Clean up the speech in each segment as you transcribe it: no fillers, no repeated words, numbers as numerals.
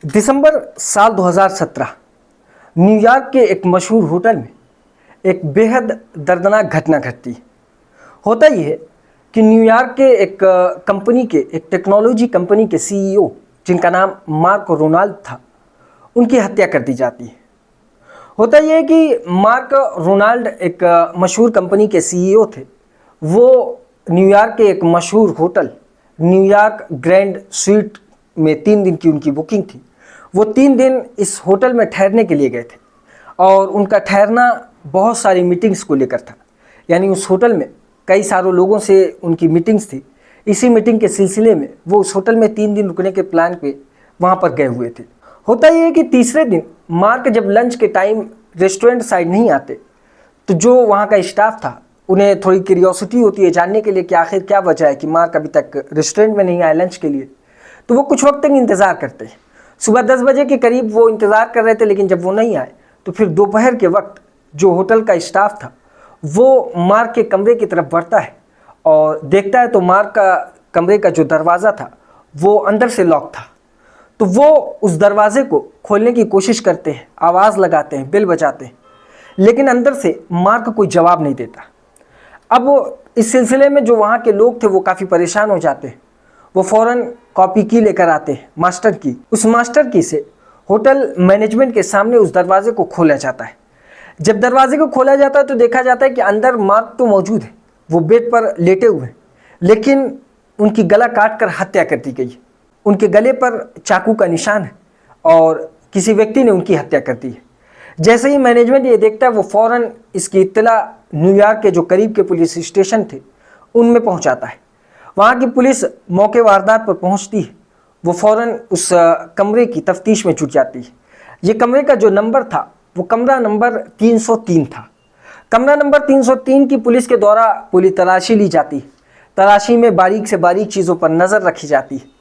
दिसंबर साल 2017 न्यूयॉर्क के एक मशहूर होटल में एक बेहद दर्दनाक घटना घटती है। होता ये है कि न्यूयॉर्क के एक टेक्नोलॉजी कंपनी के सीईओ जिनका नाम मार्क रोनाल्ड था, उनकी हत्या कर दी जाती है। होता यह है कि मार्क रोनाल्ड एक मशहूर कंपनी के सीईओ थे। वो न्यूयॉर्क के एक मशहूर होटल न्यूयॉर्क ग्रैंड स्वीट में 3 दिन की उनकी बुकिंग थी। वो 3 दिन इस होटल में ठहरने के लिए गए थे और उनका ठहरना बहुत सारी मीटिंग्स को लेकर था। यानी उस होटल में कई सारे लोगों से उनकी मीटिंग्स थी। इसी मीटिंग के सिलसिले में वो उस होटल में 3 दिन रुकने के प्लान पे वहाँ पर गए हुए थे। होता ये है कि तीसरे दिन मार्क जब लंच के टाइम रेस्टोरेंट साइड नहीं आते तो जो वहाँ का स्टाफ था उन्हें थोड़ी क्यूरियोसिटी होती है जानने के लिए कि आखिर क्या वजह है कि मार्क अभी तक रेस्टोरेंट में नहीं आए लंच के लिए। तो वो कुछ वक्त तक इंतज़ार करते हैं। सुबह 10 बजे के करीब वो इंतज़ार कर रहे थे, लेकिन जब वो नहीं आए तो फिर दोपहर के वक्त जो होटल का स्टाफ था वो मार्क के कमरे की तरफ बढ़ता है और देखता है तो मार्क का कमरे का जो दरवाज़ा था वो अंदर से लॉक था। तो वो उस दरवाजे को खोलने की कोशिश करते हैं, आवाज़ लगाते हैं, बेल बजाते हैं, लेकिन अंदर से मार्क कोई जवाब नहीं देता। अब इस सिलसिले में जो वहाँ के लोग थे वो काफ़ी परेशान हो जाते हैं। वो फ़ौरन कॉपी की लेकर आते हैं, मास्टर की। उस मास्टर की से होटल मैनेजमेंट के सामने उस दरवाजे को खोला जाता है। जब दरवाजे को खोला जाता है तो देखा जाता है कि अंदर मार्क तो मौजूद है, वो बेड पर लेटे हुए हैं, लेकिन उनकी गला काट कर हत्या कर दी गई। उनके गले पर चाकू का निशान है और किसी व्यक्ति ने उनकी हत्या कर दी है। जैसे ही मैनेजमेंट ये देखता है वो फ़ौरन इसकी इत्तला न्यूयॉर्क के जो करीब के पुलिस स्टेशन थे उनमें पहुंचाता है। वहाँ की पुलिस मौके वारदात पर पहुंचती है। वो फ़ौरन उस कमरे की तफ्तीश में जुट जाती है। ये कमरे का जो नंबर था वो कमरा नंबर 303 था। कमरा नंबर 303 की पुलिस के द्वारा पूरी तलाशी ली जाती है। तलाशी में बारीक से बारीक चीज़ों पर नज़र रखी जाती है।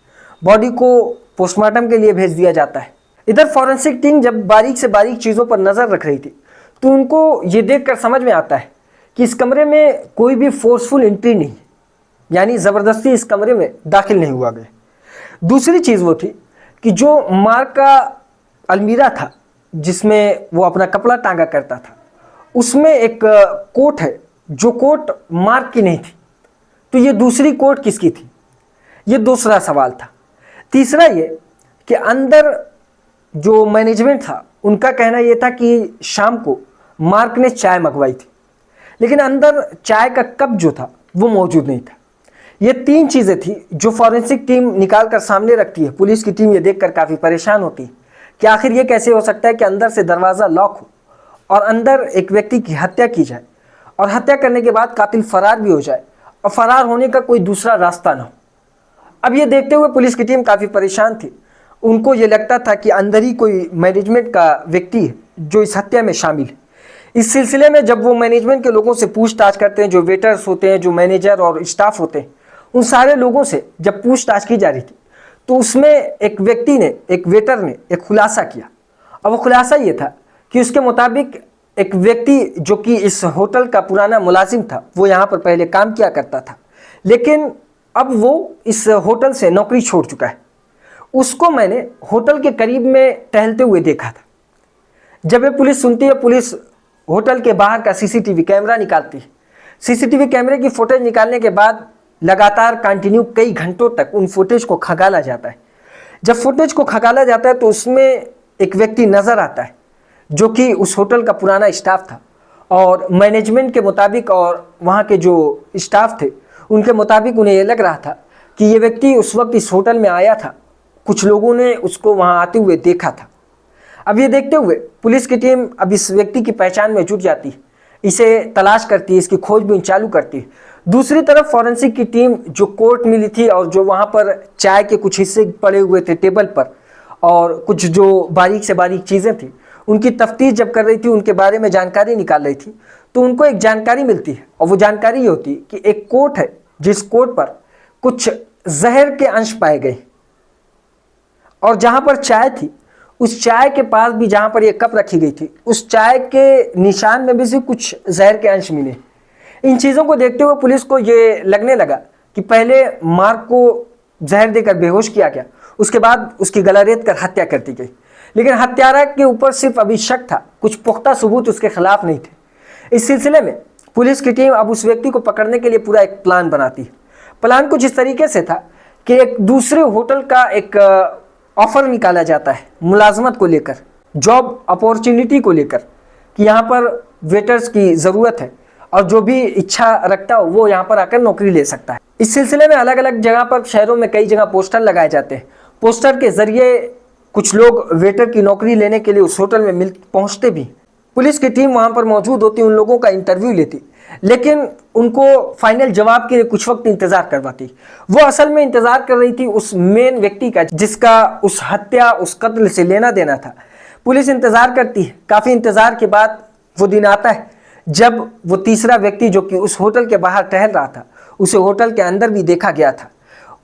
बॉडी को पोस्टमार्टम के लिए भेज दिया जाता है। इधर फॉरेंसिक टीम जब बारीक से बारीक चीज़ों पर नज़र रख रही थी तो उनको ये देखकर समझ में आता है कि इस कमरे में कोई भी फोर्सफुल एंट्री नहीं, यानी ज़बरदस्ती इस कमरे में दाखिल नहीं हुआ गया। दूसरी चीज़ वो थी कि जो मार्क का अलमीरा था जिसमें वो अपना कपड़ा टांगा करता था, उसमें एक कोट है जो कोट मार्क की नहीं थी। तो ये दूसरी कोट किसकी थी, ये दूसरा सवाल था। तीसरा ये कि अंदर जो मैनेजमेंट था उनका कहना ये था कि शाम को मार्क ने चाय मंगवाई थी, लेकिन अंदर चाय का कप जो था वो मौजूद नहीं था। ये 3 चीज़ें थी जो फॉरेंसिक टीम निकाल कर सामने रखती है। पुलिस की टीम ये देखकर काफ़ी परेशान होती है कि आखिर ये कैसे हो सकता है कि अंदर से दरवाज़ा लॉक हो और अंदर एक व्यक्ति की हत्या की जाए और हत्या करने के बाद कातिल फरार भी हो जाए और फरार होने का कोई दूसरा रास्ता ना हो। अब ये देखते हुए पुलिस की टीम काफ़ी परेशान थी। उनको ये लगता था कि अंदर ही कोई मैनेजमेंट का व्यक्ति है जो इस हत्या में शामिल है। इस सिलसिले में जब वो मैनेजमेंट के लोगों से पूछताछ करते हैं, जो वेटर्स होते हैं, जो मैनेजर और स्टाफ होते हैं, उन सारे लोगों से जब पूछताछ की जा रही थी तो उसमें एक व्यक्ति ने, एक वेटर ने एक खुलासा किया। और वो खुलासा ये था कि उसके मुताबिक एक व्यक्ति जो कि इस होटल का पुराना मुलाजिम था, वो यहाँ पर पहले काम किया करता था, लेकिन अब वो इस होटल से नौकरी छोड़ चुका है। उसको मैंने होटल के करीब में टहलते हुए देखा था। जब ये पुलिस सुनती है, पुलिस होटल के बाहर का सीसीटीवी कैमरा निकालती है। सीसीटीवी कैमरे की फुटेज निकालने के बाद लगातार कंटिन्यू कई घंटों तक उन फुटेज को खंगाला जाता है। जब फुटेज को खंगाला जाता है तो उसमें एक व्यक्ति नज़र आता है जो कि उस होटल का पुराना स्टाफ था और मैनेजमेंट के मुताबिक और वहाँ के जो स्टाफ थे उनके मुताबिक उन्हें यह लग रहा था कि ये व्यक्ति उस वक्त इस होटल में आया था। कुछ लोगों ने उसको वहाँ आते हुए देखा था। अब ये देखते हुए पुलिस की टीम अब इस व्यक्ति की पहचान में जुट जाती है, इसे तलाश करती है, इसकी खोजबीन चालू करती है। दूसरी तरफ फॉरेंसिक की टीम जो कोर्ट मिली थी और जो वहाँ पर चाय के कुछ हिस्से पड़े हुए थे टेबल पर और कुछ जो बारीक से बारीक चीज़ें थी, उनकी तफ्तीश जब कर रही थी, उनके बारे में जानकारी निकाल रही थी, तो उनको एक जानकारी मिलती है और वो जानकारी ये होती है कि एक कोट है जिस कोट पर कुछ जहर के अंश पाए गए और जहाँ पर चाय थी उस चाय के पास भी जहाँ पर ये कप रखी गई थी उस चाय के निशान में भी से कुछ जहर के अंश मिले। इन चीज़ों को देखते हुए पुलिस को ये लगने लगा कि पहले मार्क को जहर देकर बेहोश किया गया, उसके बाद उसकी गला रेत कर हत्या कर दी गई। लेकिन हत्यारा के ऊपर सिर्फ अभी शक था, कुछ पुख्ता सबूत उसके खिलाफ नहीं थे। इस सिलसिले में पुलिस की टीम अब उस व्यक्ति को पकड़ने के लिए पूरा एक प्लान बनाती। प्लान कुछ इस तरीके से था कि एक दूसरे होटल का एक ऑफर निकाला जाता है मुलाजमत को लेकर, जॉब अपॉर्चुनिटी को लेकर, कि यहाँ पर वेटर्स की ज़रूरत है और जो भी इच्छा रखता हो वो यहाँ पर आकर नौकरी ले सकता है। इस सिलसिले में अलग अलग जगह पर शहरों में कई जगह पोस्टर लगाए जाते हैं। पोस्टर के ज़रिए कुछ लोग वेटर की नौकरी लेने के लिए उस होटल में पहुँचते भी। पुलिस की टीम वहाँ पर मौजूद होती, उन लोगों का इंटरव्यू लेती, लेकिन उनको फाइनल जवाब के लिए कुछ वक्त इंतज़ार करवाती। वो असल में इंतज़ार कर रही थी उस मेन व्यक्ति का जिसका उस हत्या, उस कत्ल से लेना देना था। पुलिस इंतज़ार करती है। काफ़ी इंतज़ार के बाद वो दिन आता है जब वो तीसरा व्यक्ति जो कि उस होटल के बाहर टहल रहा था, उसे होटल के अंदर भी देखा गया था।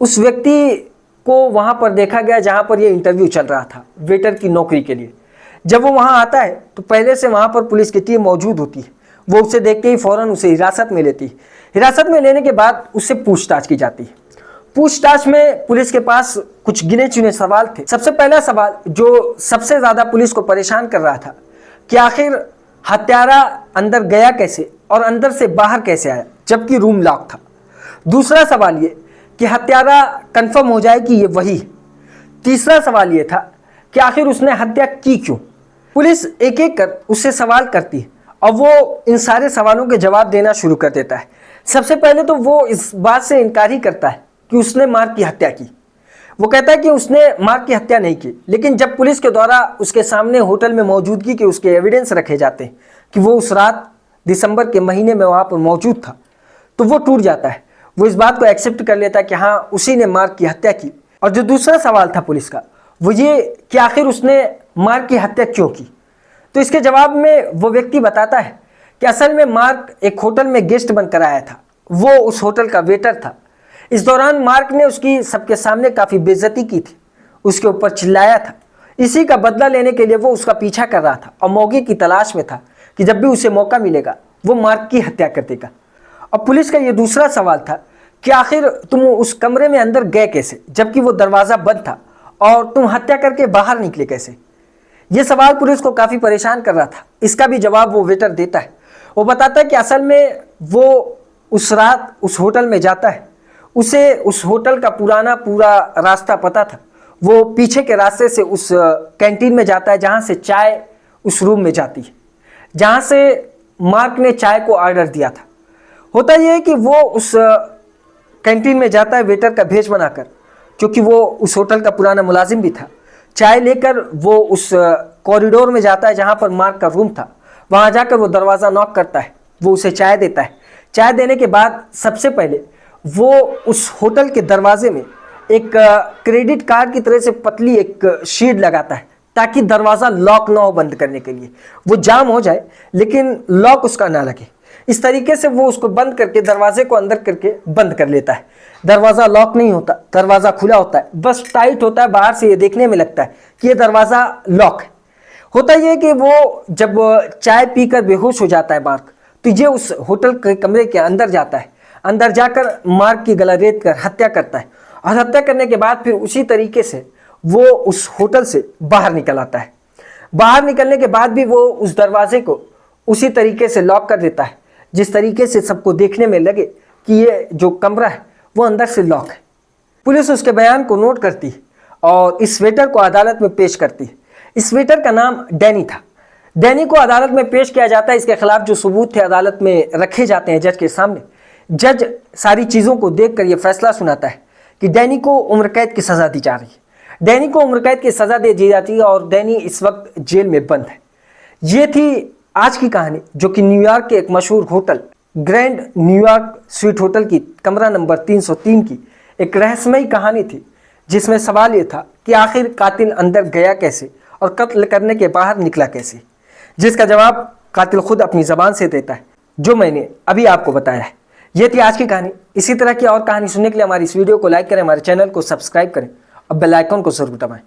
उस व्यक्ति को वहाँ पर देखा गया जहाँ पर ये इंटरव्यू चल रहा था वेटर की नौकरी के लिए। जब वो वहाँ आता है तो पहले से वहाँ पर पुलिस की टीम मौजूद होती है। वो उसे देखते ही फ़ौरन उसे हिरासत में लेती। हिरासत में लेने के बाद उससे पूछताछ की जाती है। पूछताछ में पुलिस के पास कुछ गिने चुने सवाल थे। सबसे पहला सवाल जो सबसे ज़्यादा पुलिस को परेशान कर रहा था कि आखिर हत्यारा अंदर गया कैसे और अंदर से बाहर कैसे आया जबकि रूम लॉक था। दूसरा सवाल ये कि हत्यारा कंफर्म हो जाए कि ये वही। तीसरा सवाल ये था कि आखिर उसने हत्या की क्यों। पुलिस एक एक कर उससे सवाल करती है और वो इन सारे सवालों के जवाब देना शुरू कर देता है। सबसे पहले तो वो इस बात से इनकार ही करता है कि उसने मार्क की हत्या की। वो कहता है कि उसने मार्क की हत्या नहीं की। लेकिन जब पुलिस के द्वारा उसके सामने होटल में मौजूदगी के उसके एविडेंस रखे जाते हैं कि वो उस रात दिसंबर के महीने में वहाँ पर मौजूद था, तो वो टूट जाता है। वो इस बात को एक्सेप्ट कर लेता है कि हाँ, उसी ने मार्क की हत्या की। और जो दूसरा सवाल था पुलिस का वो ये कि आखिर उसने मार्क की हत्या क्यों की। तो इसके जवाब में वो व्यक्ति बताता है कि असल में मार्क एक होटल में गेस्ट बनकर आया था। वो उस होटल का वेटर था। इस दौरान मार्क ने उसकी सबके सामने काफ़ी बेइज्जती की थी, उसके ऊपर चिल्लाया था। इसी का बदला लेने के लिए वो उसका पीछा कर रहा था और मौके की तलाश में था कि जब भी उसे मौका मिलेगा वो मार्क की हत्या कर देगा। और पुलिस का ये दूसरा सवाल था कि आखिर तुम उस कमरे में अंदर गए कैसे जबकि वो दरवाज़ा बंद था, और तुम हत्या करके बाहर निकले कैसे। ये सवाल पुलिस को काफ़ी परेशान कर रहा था। इसका भी जवाब वो वेटर देता है। वो बताता है कि असल में वो उस रात उस होटल में जाता है, उसे उस होटल का पूरा रास्ता पता था। वो पीछे के रास्ते से उस कैंटीन में जाता है जहाँ से चाय उस रूम में जाती है, जहाँ से मार्क ने चाय को ऑर्डर दिया था। होता यह है कि वो उस कैंटीन में जाता है वेटर का भेष बनाकर, क्योंकि वो उस होटल का पुराना मुलाजिम भी था। चाय लेकर वो उस कॉरिडोर में जाता है जहाँ पर मार्क का रूम था। वहाँ जाकर वो दरवाज़ा नॉक करता है, वो उसे चाय देता है। चाय देने के बाद सबसे पहले वो उस होटल के दरवाजे में एक क्रेडिट कार्ड की तरह से पतली एक शीट लगाता है ताकि दरवाज़ा लॉक ना हो बंद करने के लिए। वो जाम हो जाए लेकिन लॉक उसका ना लगे। इस तरीके से वो उसको बंद करके दरवाजे को अंदर करके बंद कर लेता है। दरवाज़ा लॉक नहीं होता, दरवाज़ा खुला होता है, बस टाइट होता है। बाहर से ये देखने में लगता है कि ये दरवाज़ा लॉक है। होता ये कि वो जब चाय पीकर बेहोश हो जाता है मार्क, तो ये उस होटल के कमरे के अंदर जाता है। अंदर जाकर मार्क की गला रेत कर हत्या करता है और हत्या करने के बाद फिर उसी तरीके से वो उस होटल से बाहर निकल आता है। बाहर निकलने के बाद भी वो उस दरवाजे को उसी तरीके से लॉक कर देता है जिस तरीके से सबको देखने में लगे कि ये जो कमरा है वो अंदर से लॉक है। पुलिस उसके बयान को नोट करती है और इस वेटर को अदालत में पेश करती है। इस वेटर का नाम डैनी था। डैनी को अदालत में पेश किया जाता है। इसके खिलाफ जो सबूत थे अदालत में रखे जाते हैं जज के सामने। जज सारी चीज़ों को देखकर यह फैसला सुनाता है कि डैनी को उम्र कैद की सज़ा दी जा रही है। डैनी को उम्र कैद की सज़ा दे दी जाती है और डैनी इस वक्त जेल में बंद है। ये थी आज की कहानी जो कि न्यूयॉर्क के एक मशहूर hotel grand New York sweet hotel की कमरा नंबर 303 की एक रहस्यमयी कहानी थी, जिसमें सवाल ये था कि आखिर कातिल अंदर गया कैसे और कत्ल करने के बाहर निकला कैसे, जिसका जवाब कातिल खुद अपनी ज़बान से देता है, जो मैंने अभी आपको बताया है। ये थी आज की कहानी। इसी तरह की और कहानी सुनने के लिए हमारी इस वीडियो को लाइक करें, हमारे चैनल को सब्सक्राइब करें और बेल आइकन को जरूर दबाएं।